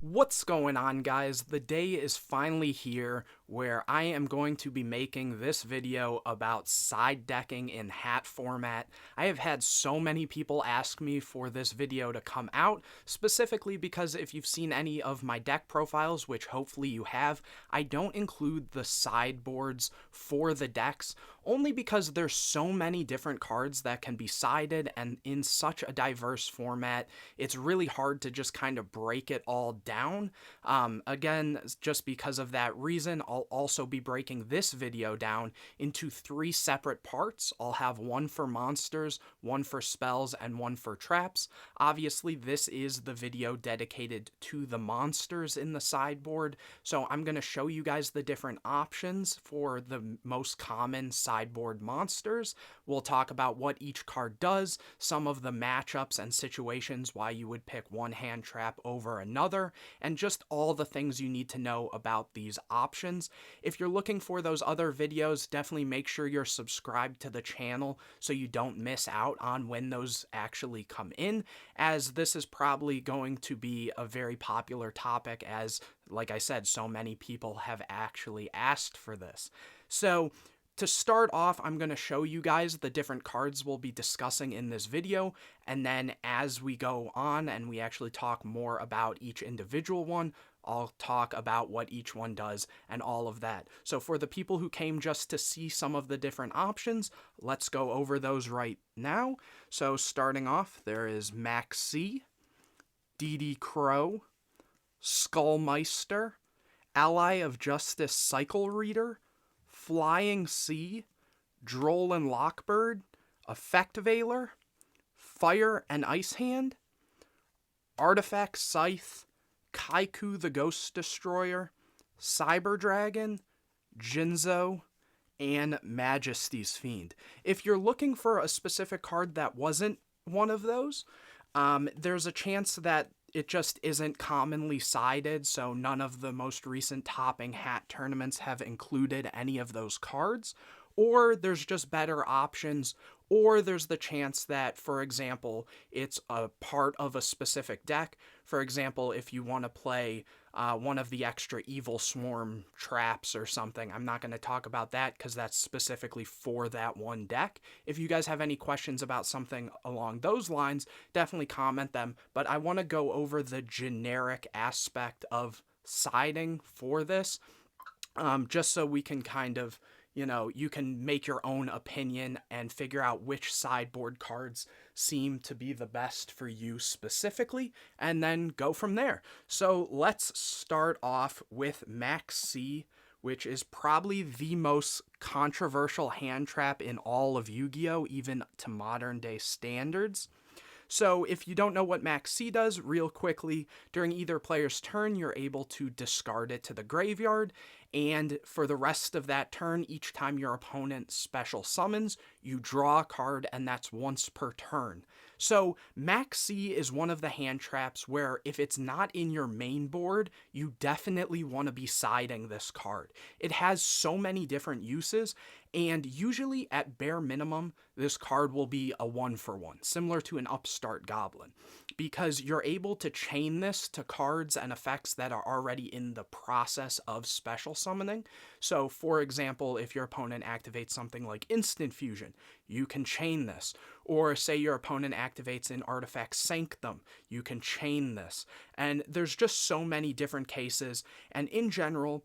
What's going on, guys? The day is finally here where I am going to be making this video about side decking in H.A.T format. I have had so many people ask me for this video to come out, specifically because if you've seen any of my deck profiles, which hopefully you have, I don't include the sideboards for the decks, only because there's so many different cards that can be sided, and in such a diverse format, it's really hard to just kind of break it all down. Again, just because of that reason, I'll also be breaking this video down into 3 separate parts. I'll have one for monsters, one for spells, and one for traps. Obviously, this is the video dedicated to the monsters in the sideboard, so I'm going to show you guys the different options for the most common sideboard monsters. We'll talk about what each card does, some of the matchups and situations why you would pick one hand trap over another, and just all the things you need to know about these options. If you're looking for those other videos, definitely make sure you're subscribed to the channel so you don't miss out on when those actually come in, as this is probably going to be a very popular topic, as, like I said, so many people have actually asked for this. So to start off, I'm going to show you guys the different cards we'll be discussing in this video, and then as we go on and we actually talk more about each individual one, I'll talk about what each one does and all of that. So for the people who came just to see some of the different options, let's go over those right now. So starting off, there is Maxx C, DD Crow, Skullmeister, Ally of Justice Cycle Reader, Flying Sea, Droll and Lockbird, Effect Veiler, Fire and Ice Hand, Artifact Scythe, Kaiku the Ghost Destroyer, Cyber Dragon, Jinzo, and Majesty's Fiend. If you're looking for a specific card that wasn't one of those, there's a chance that it just isn't commonly sided, so none of the most recent topping H.A.T tournaments have included any of those cards, or there's just better options, or there's the chance that, for example, it's a part of a specific deck. For example, if you want to play one of the extra Evil Swarm traps or something, I'm not going to talk about that because that's specifically for that one deck. If you guys have any questions about something along those lines, definitely comment them, but I want to go over the generic aspect of siding for this, just so we can kind of, you can make your own opinion and figure out which sideboard cards seem to be the best for you specifically, and then go from there. So let's start off with Maxx C, which is probably the most controversial hand trap in all of Yu-Gi-Oh!, even to modern day standards. So if you don't know what Maxx C does, real quickly, during either player's turn, you're able to discard it to the graveyard, and for the rest of that turn, each time your opponent special summons, you draw a card, and that's once per turn. So Maxx C is one of the hand traps where if it's not in your main board, you definitely want to be siding this card. It has so many different uses, and usually at bare minimum, this card will be a 1-for-1, similar to an Upstart Goblin, because you're able to chain this to cards and effects that are already in the process of special summoning. So for example, if your opponent activates something like Instant Fusion, you can chain this. Or say your opponent activates an Artifact Sanctum, you can chain this. And there's just so many different cases, and in general,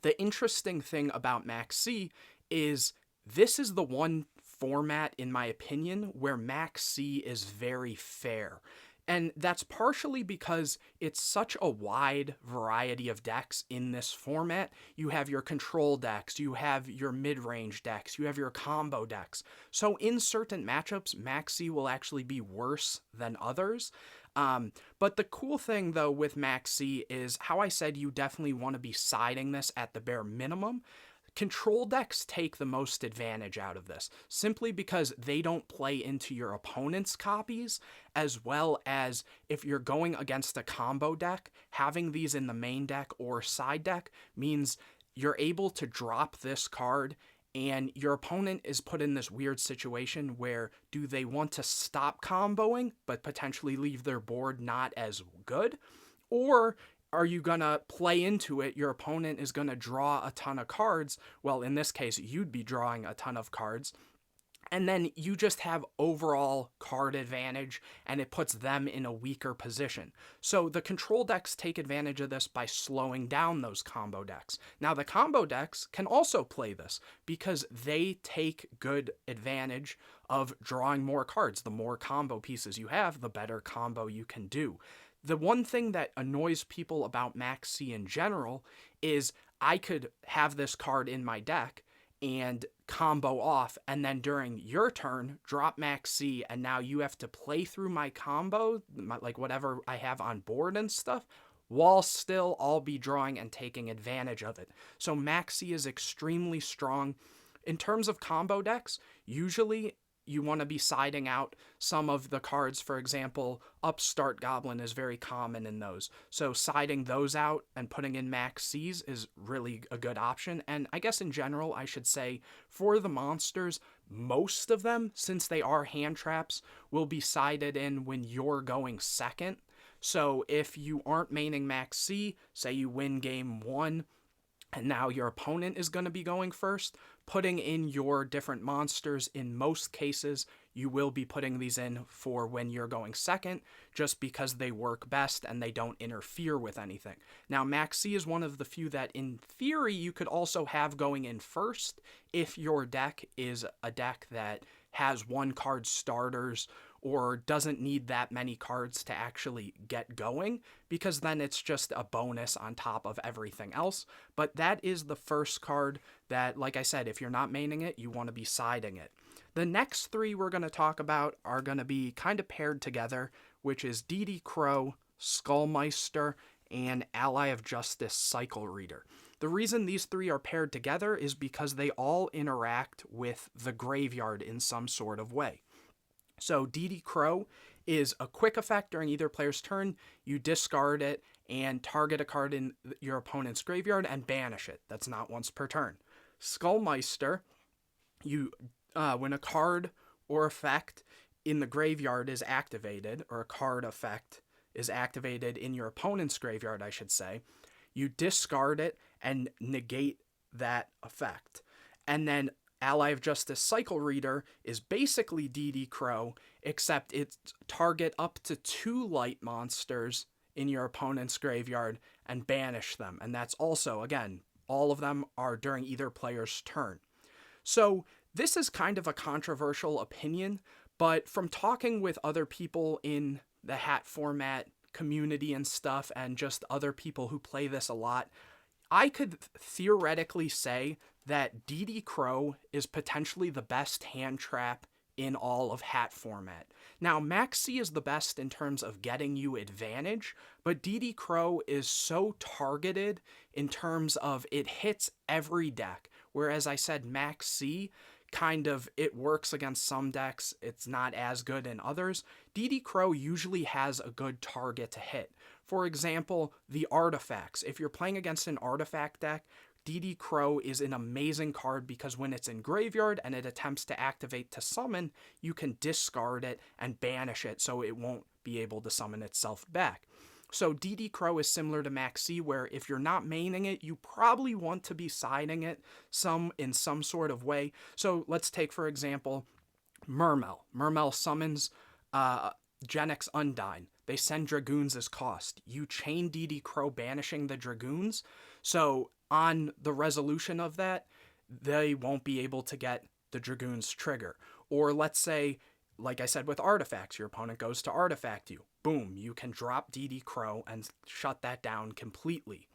the interesting thing about Maxx C is this is the one format, in my opinion, where Maxx C is very fair. And that's partially because it's such a wide variety of decks in this format. You have your control decks, you have your mid-range decks, you have your combo decks. So in certain matchups, Maxx C will actually be worse than others. But the cool thing, though, with Maxx C is how I said you definitely want to be siding this at the bare minimum. Control decks take the most advantage out of this, simply because they don't play into your opponent's copies, as well as if you're going against a combo deck, having these in the main deck or side deck means you're able to drop this card, and your opponent is put in this weird situation where do they want to stop comboing but potentially leave their board not as good, or are you going to play into it? Your opponent is going to draw a ton of cards. Well, in this case, you'd be drawing a ton of cards. And then you just have overall card advantage, and it puts them in a weaker position. So the control decks take advantage of this by slowing down those combo decks. Now, the combo decks can also play this because they take good advantage of drawing more cards. The more combo pieces you have, the better combo you can do. The one thing that annoys people about Maxx C in general is I could have this card in my deck and combo off, and then during your turn, drop Maxx C, and now you have to play through my combo, like whatever I have on board and stuff, while still I'll be drawing and taking advantage of it. So Maxx C is extremely strong. In terms of combo decks, usually you want to be siding out some of the cards. For example, Upstart Goblin is very common in those. So siding those out and putting in Maxx C's is really a good option. And I guess in general, I should say for the monsters, most of them, since they are hand traps, will be sided in when you're going second. So if you aren't maining Maxx C, say you win game 1, and now your opponent is going to be going first, putting in your different monsters, in most cases, you will be putting these in for when you're going second, just because they work best and they don't interfere with anything. Now, Maxx C is one of the few that, in theory, you could also have going in first if your deck is a deck that has one card starters or doesn't need that many cards to actually get going, because then it's just a bonus on top of everything else. But that is the first card that, like I said, if you're not maining it, you want to be siding it. The next 3 we're going to talk about are going to be kind of paired together, which is DD Crow, Meister, and Ally of Justice Cycle Reader. The reason these 3 are paired together is because they all interact with the graveyard in some sort of way. So DD Crow is a quick effect during either player's turn. You discard it and target a card in your opponent's graveyard and banish it. That's not once per turn. Meister, when a card or effect in the graveyard is activated, or a card effect is activated in your opponent's graveyard, I should say, you discard it and negate that effect. And then Ally of Justice Cycle Reader is basically DD Crow, except it's target up to 2 light monsters in your opponent's graveyard and banish them. And that's also, again, all of them are during either player's turn. So this is kind of a controversial opinion, but from talking with other people in the H.A.T format community and stuff, and just other people who play this a lot, I could theoretically say that DD Crow is potentially the best hand trap in all of H.A.T format. Now, Maxx C is the best in terms of getting you advantage, but DD Crow is so targeted in terms of it hits every deck, whereas I said Maxx C kind of, it works against some decks, it's not as good in others. DD Crow usually has a good target to hit. For example, the artifacts. If you're playing against an artifact deck, DD Crow is an amazing card because when it's in graveyard and it attempts to activate to summon, you can discard it and banish it so it won't be able to summon itself back. So DD Crow is similar to Maxx C, where if you're not maining it, you probably want to be siding it in some sort of way. So let's take, for example, Mermail. Mermail summons Genix Undyne. They send Dragoons as cost. You chain DD Crow banishing the Dragoons, so on the resolution of that, they won't be able to get the Dragoons trigger. Or let's say, like I said with artifacts, your opponent goes to artifact you. Boom, you can drop DD Crow and shut that down completely.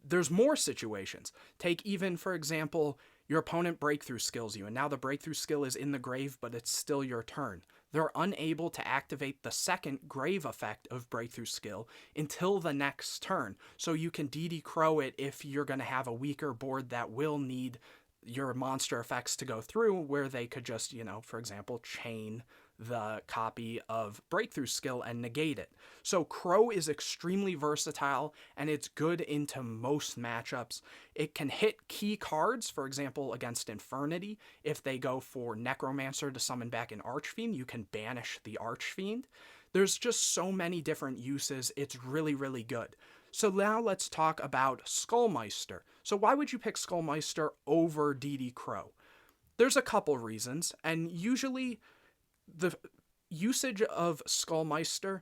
There's more situations. Take even, for example, your opponent breakthrough skills you, and now the breakthrough skill is in the grave, but it's still your turn. They're unable to activate the second grave effect of breakthrough skill until the next turn. So you can DD Crow it if you're going to have a weaker board that will need your monster effects to go through, where they could just, for example, chain the copy of breakthrough skill and negate it. So Crow is extremely versatile, and it's good into most matchups. It can hit key cards, for example, against Infernity. If they go for Necromancer to summon back an Archfiend, you can banish the Archfiend. There's just so many different uses. It's really, really good. So now let's talk about Skullmeister. So why would you pick Skullmeister over DD Crow? There's a couple reasons, and usually the usage of Skullmeister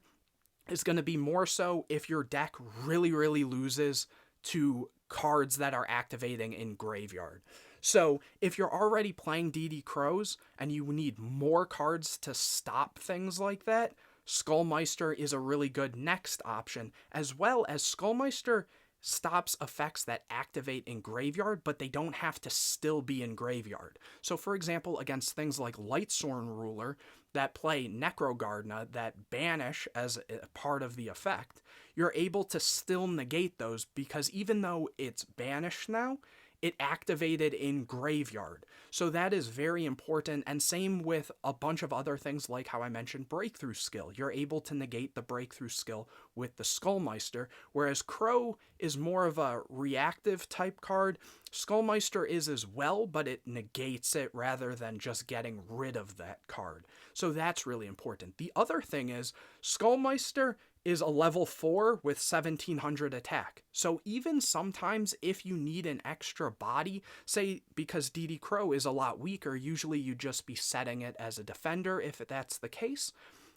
is going to be more so if your deck really, really loses to cards that are activating in graveyard. So if you're already playing DD Crows and you need more cards to stop things like that, Skullmeister is a really good next option, as well as Skullmeister stops effects that activate in graveyard, but they don't have to still be in graveyard. So for example, against things like Lightsworn Ruler that play Necrogardna that banish as a part of the effect, you're able to still negate those because even though it's banished now, it activated in graveyard. So that is very important, and same with a bunch of other things like how I mentioned breakthrough skill. You're able to negate the breakthrough skill with the Skullmeister, whereas Crow is more of a reactive type card. Skullmeister is as well, but it negates it rather than just getting rid of that card. So that's really important. The other thing is Skullmeister is a level 4 with 1700 attack. So even sometimes if you need an extra body, say because DD Crow is a lot weaker, usually you'd just be setting it as a defender if that's the case.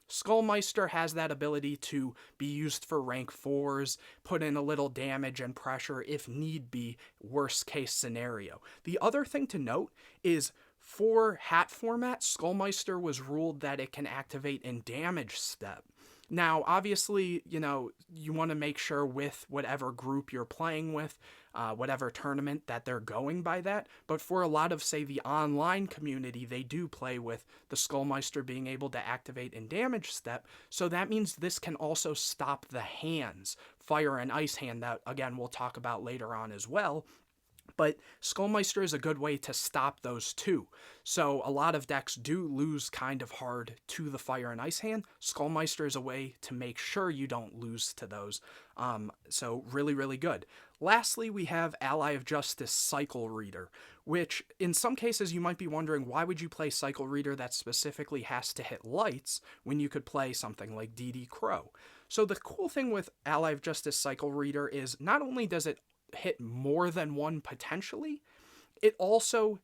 Skullmeister has that ability to be used for rank 4s, put in a little damage and pressure if need be, worst case scenario. The other thing to note is for H.A.T format, Skullmeister was ruled that it can activate in damage step. Now, obviously, you want to make sure with whatever group you're playing with, whatever tournament, that they're going by that. But for a lot of, say, the online community, they do play with the Skullmeister being able to activate in damage step. So that means this can also stop the hands, Fire and Ice Hand, that, again, we'll talk about later on as well. But Skullmeister is a good way to stop those too. So a lot of decks do lose kind of hard to the Fire and Ice Hand. Skullmeister is a way to make sure you don't lose to those. So really, really good. Lastly, we have Ally of Justice Cycle Reader, which in some cases you might be wondering, why would you play Cycle Reader that specifically has to hit lights when you could play something like DD Crow? So the cool thing with Ally of Justice Cycle Reader is not only does it hit more than one potentially, it also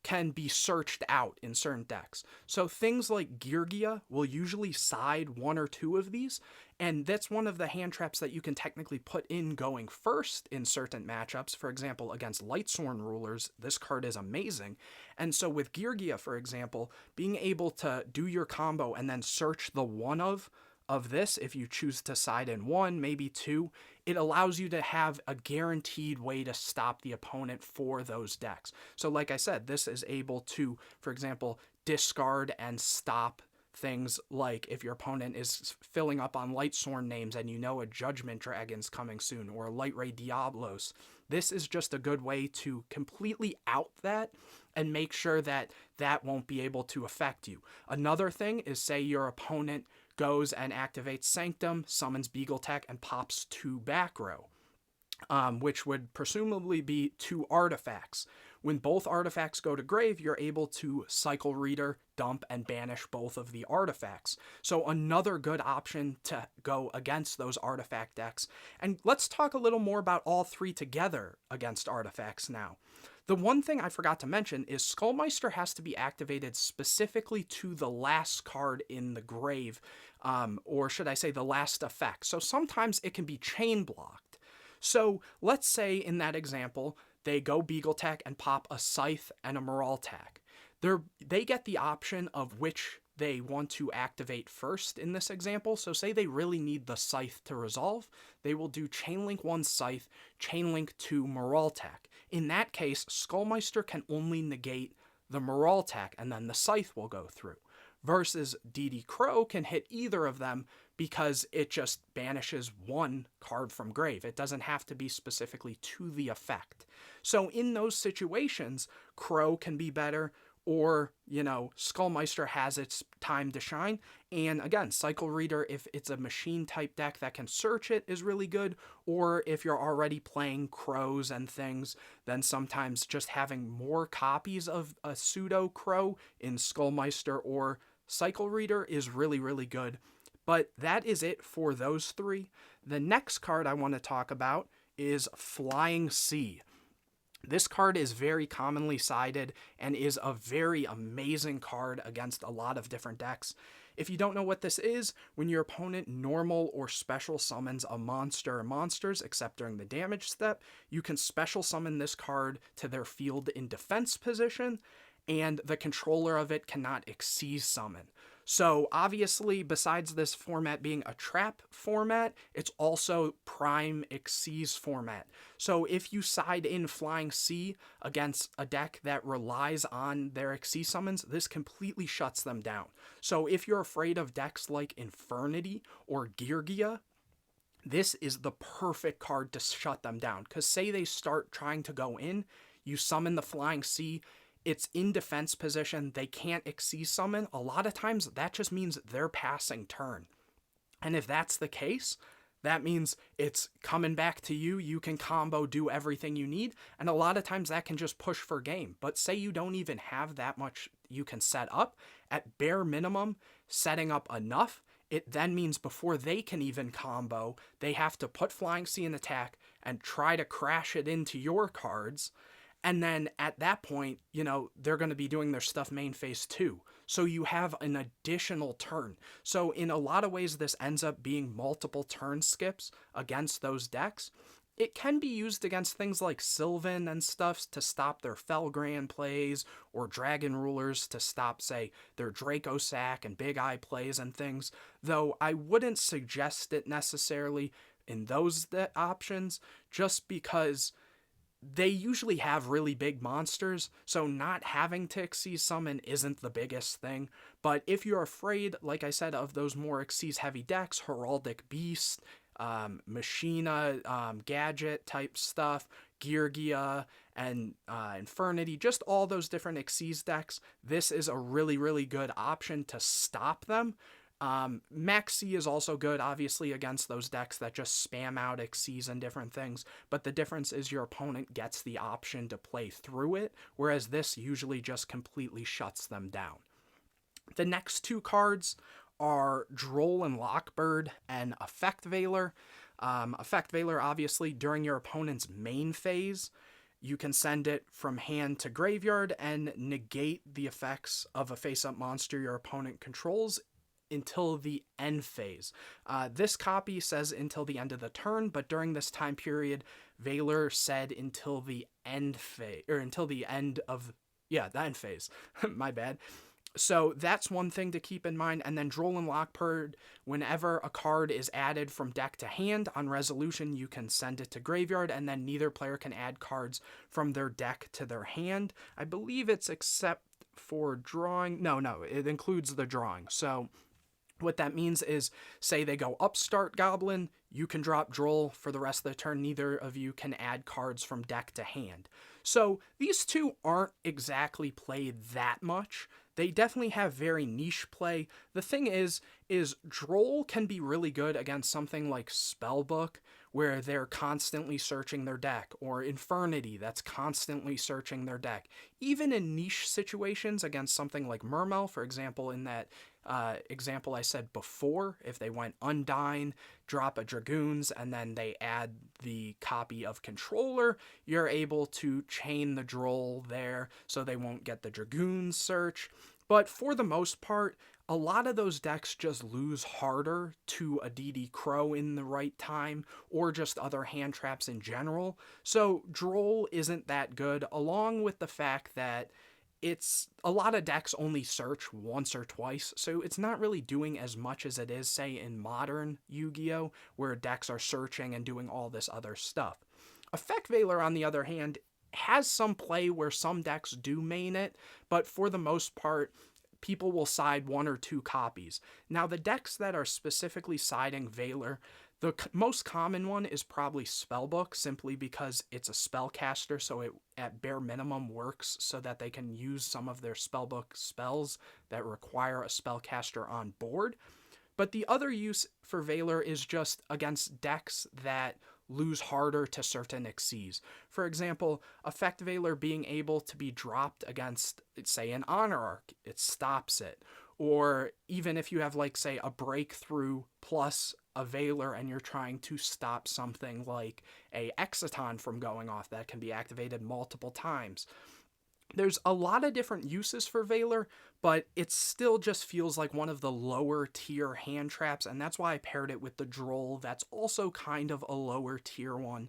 can be searched out in certain decks. So things like Geargia will usually side one or two of these, and that's one of the hand traps that you can technically put in going first in certain matchups. For example, against Lightsworn Rulers, this card is amazing. And so with Geargia, for example, being able to do your combo and then search the one of this, if you choose to side in one, maybe two, it allows you to have a guaranteed way to stop the opponent for those decks. So like I said, this is able to, for example, discard and stop things like if your opponent is filling up on Lightsworn names and you know a Judgment Dragon's coming soon, or a Lightray Diablos. This is just a good way to completely out that and make sure that that won't be able to affect you. Another thing is, say your opponent goes and activates Sanctum, summons Beagle Tech, and pops 2 back row, which would presumably be 2 artifacts. When both artifacts go to grave, you're able to Cycle Reader, dump, and banish both of the artifacts. So another good option to go against those artifact decks. And let's talk a little more about all three together against artifacts now. The one thing I forgot to mention is Skullmeister has to be activated specifically to the last card in the grave, or should I say the last effect. So sometimes it can be chain blocked. So let's say in that example, they go Beagle Tech and pop a Scythe and a Madolche. They get the option of which they want to activate first in this example. So say they really need the Scythe to resolve, they will do Chainlink 1 Scythe, Chainlink 2 Madolche. In that case, Skullmeister can only negate the Madolche and then the Scythe will go through. Versus DD Crow can hit either of them because it just banishes one card from grave. It doesn't have to be specifically to the effect. So in those situations, Crow can be better, or, Skullmeister has its time to shine. And again, Cycle Reader, if it's a machine type deck that can search it, is really good. Or if you're already playing Crows and things, then sometimes just having more copies of a pseudo Crow in Skullmeister or Cycle Reader is really, really good. But that is it for those three. The next card I want to talk about is Flying C. This card is very commonly sided and is a very amazing card against a lot of different decks. If you don't know what this is, when your opponent normal or special summons a monster or monsters, except during the damage step, you can special summon this card to their field in defense position, and the controller of it cannot exceed summon. So obviously, besides this format being a trap format, it's also prime Xyz format. So if you side in Flying C against a deck that relies on their Xyz summons, this completely shuts them down. So if you're afraid of decks like Infernity or Geargia, this is the perfect card to shut them down. Because say they start trying to go in, you summon the Flying C, it's in defense position, they can't Xyz summon. A lot of times that just means they're passing turn. And if that's the case, that means it's coming back to you, you can combo, do everything you need, and a lot of times that can just push for game. But say you don't even have that much you can set up, at bare minimum, setting up enough, it then means before they can even combo, they have to put Flying C in attack and try to crash it into your cards. And then at that point, they're going to be doing their stuff main phase too. So you have an additional turn. So in a lot of ways, this ends up being multiple turn skips against those decks. It can be used against things like Sylvan and stuff to stop their Felgran plays, or Dragon Rulers to stop, say, their Draco Sack and Big Eye plays and things. Though I wouldn't suggest it necessarily in those options, just because they usually have really big monsters, so not having to Xyz summon isn't the biggest thing. But if you're afraid, like I said, of those more Xyz heavy decks, Heraldic Beast, Machina, Gadget type stuff, Geargia, and Infernity, just all those different Xyz decks, this is a really, really good option to stop them. Maxx C is also good, obviously, against those decks that just spam out Xyz and different things, but the difference is your opponent gets the option to play through it, whereas this usually just completely shuts them down. The next two cards are Droll and Lockbird and Effect Veiler. Effect Veiler, obviously, during your opponent's main phase, you can send it from hand to graveyard and negate the effects of a face-up monster your opponent controls until the end phase. This copy says until the end of the turn, but during this time period, Veiler said until the end phase, or until the end of, the end phase. My bad. So that's one thing to keep in mind. And then Droll and Lockbird, whenever a card is added from deck to hand, on resolution, you can send it to graveyard, and then neither player can add cards from their deck to their hand. I believe it's except for drawing. No, it includes the drawing. So what that means is, say they go Upstart Goblin, you can drop Droll for the rest of the turn. Neither of you can add cards from deck to hand. So these two aren't exactly played that much. They definitely have very niche play. The thing is Droll can be really good against something like Spellbook, where they're constantly searching their deck, or Infernity that's constantly searching their deck. Even in niche situations against something like Mermail, for example, in that example I said before, if they went Undyne, drop a Dragoons, and then they add the copy of Controller, you're able to chain the Droll there so they won't get the Dragoons search. But for the most part, a lot of those decks just lose harder to a DD Crow in the right time, or just other hand traps in general. So Droll isn't that good, along with the fact that it's a lot of decks only search once or twice, so it's not really doing as much as it is, say, in modern Yu-Gi-Oh!, where decks are searching and doing all this other stuff. Effect Veiler, on the other hand, has some play where some decks do main it, but for the most part, people will side one or two copies. Now, the decks that are specifically siding Veiler, the most common one is probably Spellbook, simply because it's a spellcaster, so it at bare minimum works so that they can use some of their Spellbook spells that require a spellcaster on board. But the other use for Veiler is just against decks that lose harder to certain Xyz. For example, Effect Veiler being able to be dropped against, say, an Honor Arc, it stops it. Or even if you have, like, say, a breakthrough plus a Veiler and you're trying to stop something like a Exciton from going off, that can be activated multiple times. There's a lot of different uses for Veiler, but it still just feels like one of the lower tier hand traps, and that's why I paired it with the Droll. That's also kind of a lower tier one.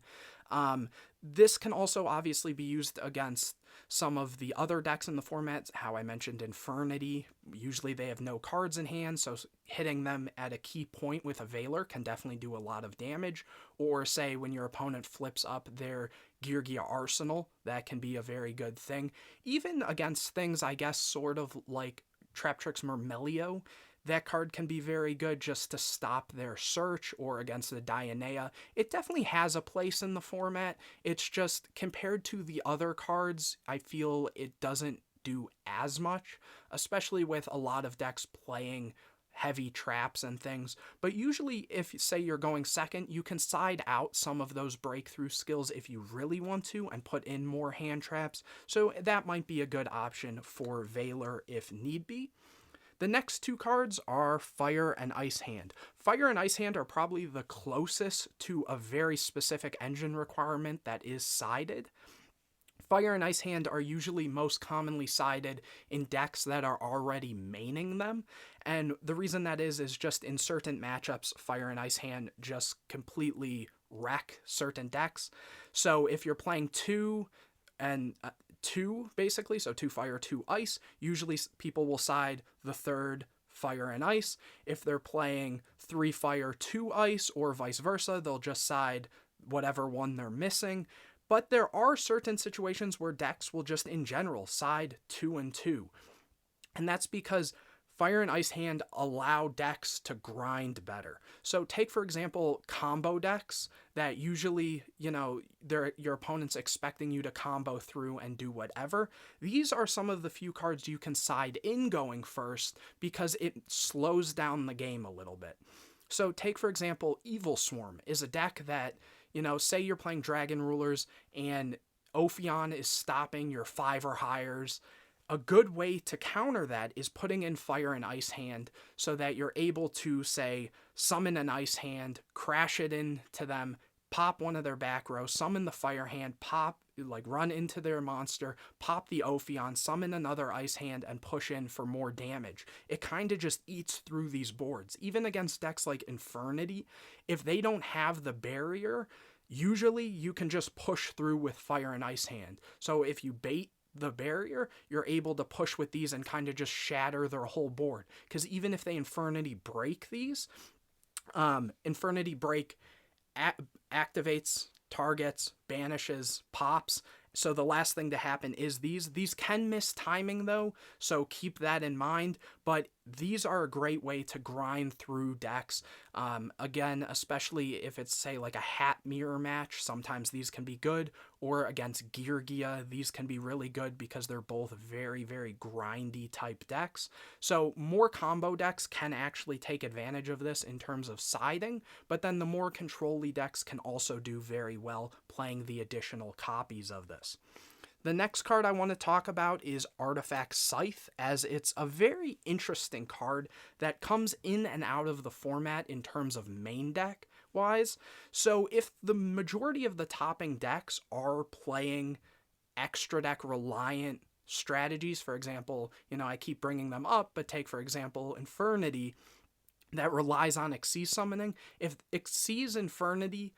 This can also obviously be used against some of the other decks in the format, how I mentioned Infernity. Usually they have no cards in hand, so hitting them at a key point with a Veiler can definitely do a lot of damage. Or say when your opponent flips up their Geargia arsenal, that can be a very good thing. Even against things, I guess, sort of like Traptrix Mermail, that card can be very good just to stop their search, or against the Dionea. It definitely has a place in the format. It's just, compared to the other cards, I feel it doesn't do as much, especially with a lot of decks playing heavy traps and things. But usually, if, say, you're going second, you can side out some of those breakthrough skills if you really want to and put in more hand traps. So that might be a good option for Veiler if need be. The next two cards are Fire and Ice Hand. Fire and Ice Hand are probably the closest to a very specific engine requirement that is sided. Fire and Ice Hand are usually most commonly sided in decks that are already maining them, and the reason that is just in certain matchups, Fire and Ice Hand just completely wreck certain decks. So if you're playing two, basically, so 2 fire, 2 ice, usually people will side the third fire and ice. If they're playing 3 fire, 2 ice, or vice versa, they'll just side whatever one they're missing. But there are certain situations where decks will just in general side 2 and 2. And that's because Fire and Ice Hand allow decks to grind better. So take, for example, combo decks that usually, your opponent's expecting you to combo through and do whatever. These are some of the few cards you can side in going first because it slows down the game a little bit. So take, for example, Evil Swarm is a deck that, say you're playing Dragon Rulers and Ophion is stopping your 5 or highers. A good way to counter that is putting in Fire and Ice Hand so that you're able to, say, summon an Ice Hand, crash it into them, pop one of their back row, summon the Fire Hand, run into their monster, pop the Ophion, summon another Ice Hand, and push in for more damage. It kind of just eats through these boards. Even against decks like Infernity, if they don't have the barrier, usually you can just push through with Fire and Ice Hand. So if you bait the barrier, you're able to push with these and kind of just shatter their whole board. Because even if they Infernity break these, Infernity break activates, targets, banishes, pops. So the last thing to happen is these. These can miss timing though, so keep that in mind. But these are a great way to grind through decks. Again, especially if it's, say, like a H.A.T mirror match, sometimes these can be good. Or against Geargia, these can be really good because they're both very, very grindy type decks. So more combo decks can actually take advantage of this in terms of siding, but then the more control-y decks can also do very well playing the additional copies of this. The next card I want to talk about is Artifact Scythe, as it's a very interesting card that comes in and out of the format in terms of main deck wise. So if the majority of the topping decks are playing extra deck reliant strategies, for example, I keep bringing them up, but take, for example, Infernity that relies on Xyz summoning. If Xyz Infernity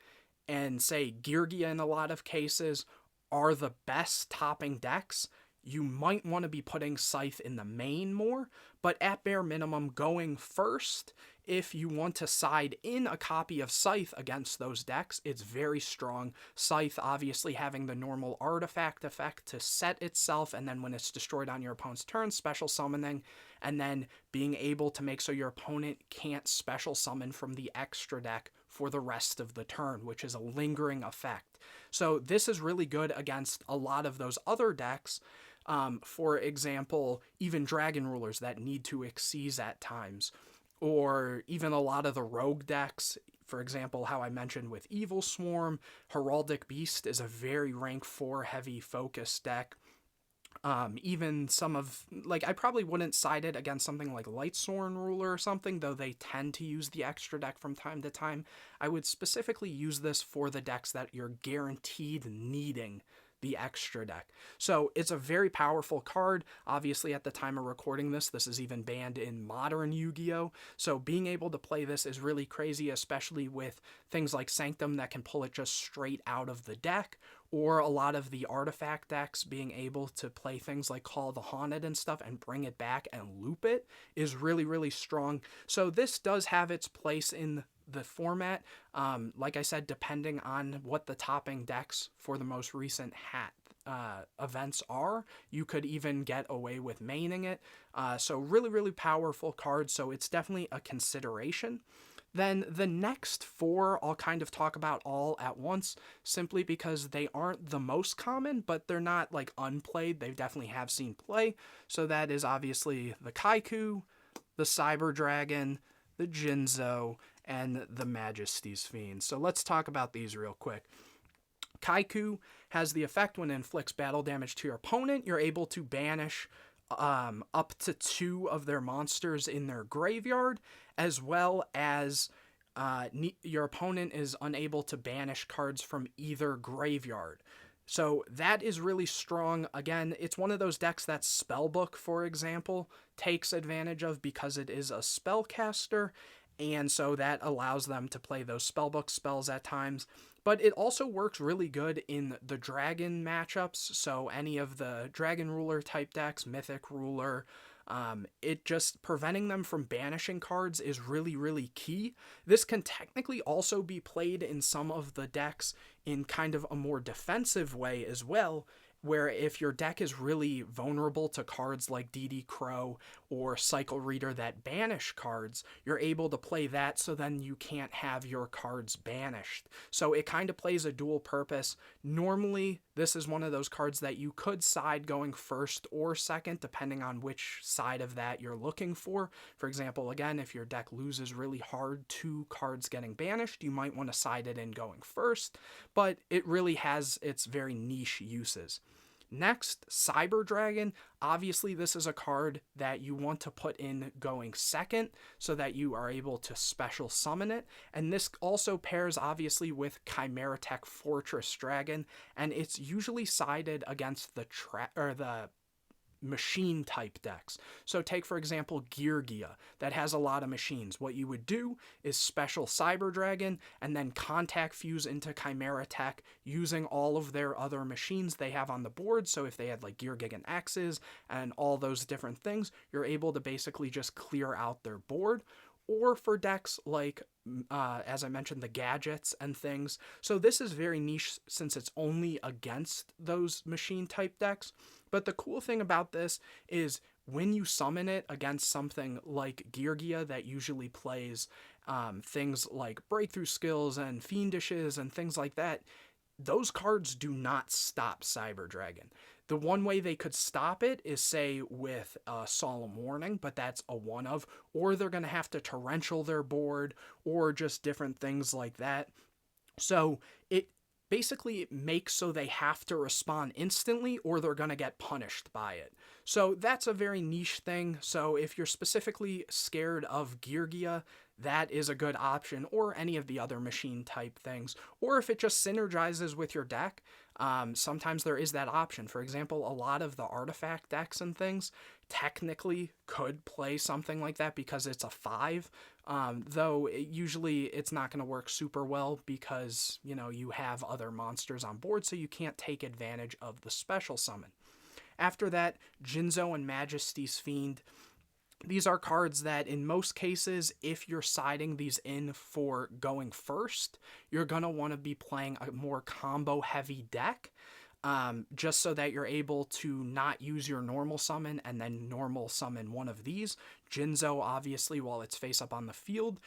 and, say, Geargia in a lot of cases are the best topping decks, you might want to be putting Scythe in the main more, but at bare minimum, going first, if you want to side in a copy of Scythe against those decks, it's very strong. Scythe obviously having the normal artifact effect to set itself, and then when it's destroyed on your opponent's turn, special summoning, and then being able to make so your opponent can't special summon from the extra deck for the rest of the turn, which is a lingering effect. So this is really good against a lot of those other decks. For example, even Dragon Rulers that need to Xyz at times, or even a lot of the rogue decks. For example, how I mentioned with Evil Swarm, Heraldic Beast is a very rank 4 heavy focus deck. Even some of, like, I probably wouldn't side it against something like Lightsworn Ruler or something, though they tend to use the extra deck from time to time. I would specifically use this for the decks that you're guaranteed needing the extra deck. So it's a very powerful card. Obviously, at the time of recording this, this is even banned in modern Yu-Gi-Oh! So being able to play this is really crazy, especially with things like Sanctum that can pull it just straight out of the deck, or a lot of the artifact decks being able to play things like Call the Haunted and stuff and bring it back and loop it is really, really strong. So this does have its place in the format. Like I said, depending on what the topping decks for the most recent H.A.T events are, you could even get away with maining it. So really, really powerful card. So it's definitely a consideration. Then the next four I'll kind of talk about all at once, simply because they aren't the most common, but they're not like unplayed. They definitely have seen play. So that is obviously the Kaiku, the Cyber Dragon, the Jinzo, and the Majesty's Fiend. So let's talk about these real quick. Kaiku has the effect when it inflicts battle damage to your opponent, you're able to banish up to 2 of their monsters in their graveyard, as well as your opponent is unable to banish cards from either graveyard. So that is really strong. Again, it's one of those decks that Spellbook, for example, takes advantage of because it is a spellcaster, and so that allows them to play those Spellbook spells at times. But it also works really good in the Dragon matchups, so any of the Dragon Ruler type decks, Mythic Ruler, it just preventing them from banishing cards is really, really key. This can technically also be played in some of the decks in kind of a more defensive way as well, where if your deck is really vulnerable to cards like DD Crow or Cycle Reader that banish cards, you're able to play that so then you can't have your cards banished. So it kind of plays a dual purpose. Normally, this is one of those cards that you could side going first or second, depending on which side of that you're looking for. For example, again, if your deck loses really hard to cards getting banished, you might want to side it in going first, but it really has its very niche uses. Next, Cyber Dragon. Obviously, this is a card that you want to put in going second so that you are able to special summon it. And this also pairs, obviously, with Hieratic Fortress Dragon, and it's usually sided against the machine type decks. So take, for example, Geargia that has a lot of machines. What you would do is special Cyber Dragon and then contact fuse into Hieratic using all of their other machines they have on the board. So if they had like Gear Gig and X's and all those different things, you're able to basically just clear out their board. Or for decks like, as I mentioned, the gadgets and things. So this is very niche since it's only against those machine type decks. But the cool thing about this is when you summon it against something like Geargia that usually plays things like breakthrough skills and fiendishes and things like that, those cards do not stop Cyber Dragon. The one way they could stop it is, say, with a Solemn Warning, but that's a one of, or they're going to have to torrential their board, or just different things like that. So it basically makes so they have to respond instantly, or they're going to get punished by it. So that's a very niche thing. So if you're specifically scared of Geargia, that is a good option, or any of the other machine type things. Or if it just synergizes with your deck, sometimes there is that option. For example, a lot of the artifact decks and things technically could play something like that because it's a 5, though usually it's not going to work super well because, you know, you have other monsters on board, so you can't take advantage of the special summon. After that, Jinzo and Majesty's Fiend. These are cards that in most cases, if you're siding these in for going first, you're going to want to be playing a more combo heavy deck, just so that you're able to not use your normal summon and then normal summon one of these. Jinzo, obviously, while it's face up on the field,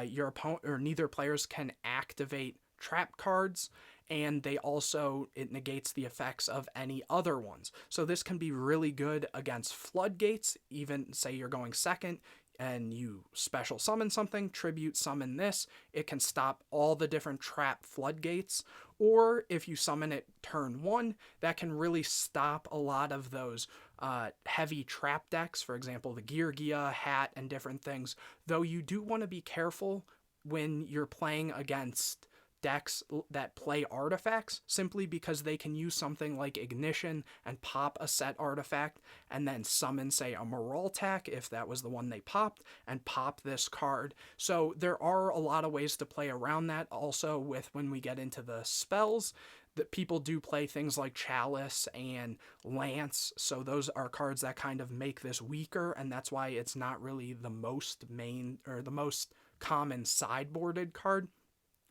your opponent or neither players can activate trap cards, and it negates the effects of any other ones. So this can be really good against floodgates, even say you're going second, and you special summon something, tribute summon this, it can stop all the different trap floodgates. Or if you summon it turn 1, that can really stop a lot of those heavy trap decks, for example, the Geargia, H.A.T, and different things. Though you do want to be careful when you're playing against decks that play artifacts, simply because they can use something like Ignition and pop a set artifact and then summon, say, a Madolche if that was the one they popped, and pop this card. So there are a lot of ways to play around that. Also, with when we get into the spells, that people do play things like Chalice and Lance, so those are cards that kind of make this weaker, and that's why it's not really the most main or the most common sideboarded card.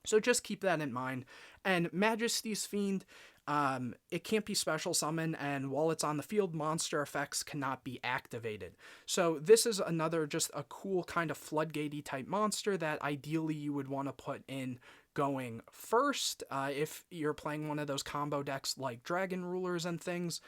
So just keep that in mind. And Majesty's Fiend, it can't be special summon, and while it's on the field, monster effects cannot be activated. So this is another just a cool kind of floodgatey type monster that ideally you would want to put in going first if you're playing one of those combo decks like Dragon Rulers and things,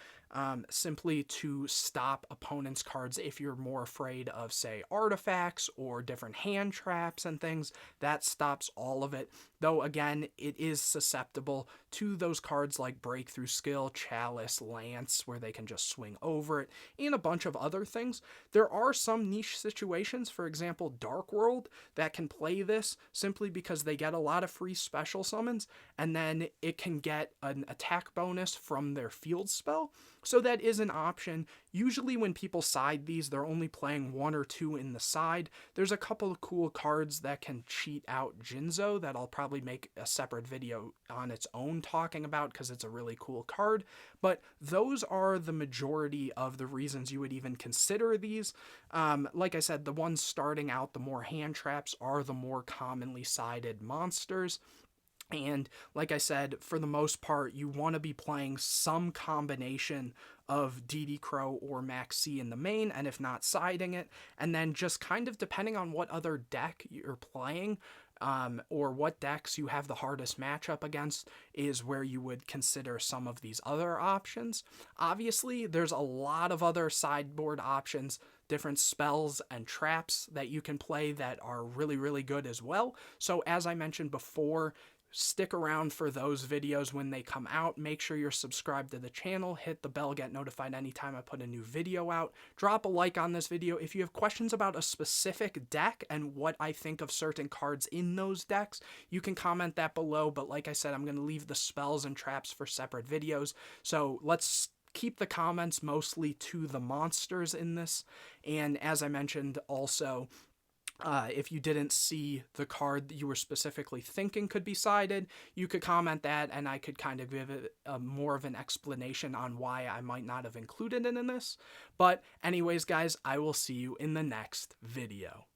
simply to stop opponents' cards if you're more afraid of, say, artifacts or different hand traps and things. That stops all of it. Though, again, it is susceptible to those cards like Breakthrough Skill, Chalice, Lance, where they can just swing over it, and a bunch of other things. There are some niche situations, for example, Dark World, that can play this simply because they get a lot of free special summons, and then it can get an attack bonus from their field spell. So that is an option. Usually when people side these, they're only playing 1 or 2 in the side. There's a couple of cool cards that can cheat out Jinzo that I'll probably make a separate video on its own talking about because it's a really cool card. But those are the majority of the reasons you would even consider these. Like I said, the ones starting out, the more hand traps, are the more commonly sided monsters. And like I said, for the most part, you want to be playing some combination of DD Crow or Maxx C in the main, and if not, siding it. And then just kind of depending on what other deck you're playing, or what decks you have the hardest matchup against, is where you would consider some of these other options. Obviously, there's a lot of other sideboard options, different spells and traps that you can play that are really, really good as well. So as I mentioned before, stick around for those videos when they come out. Make sure you're subscribed to the channel. Hit the bell, get notified anytime I put a new video out. Drop a like on this video. If you have questions about a specific deck and what I think of certain cards in those decks, you can comment that below. But like I said, I'm going to leave the spells and traps for separate videos. So let's keep the comments mostly to the monsters in this. And as I mentioned also, if you didn't see the card that you were specifically thinking could be sided, you could comment that and I could kind of give it more of an explanation on why I might not have included it in this. But anyways, guys, I will see you in the next video.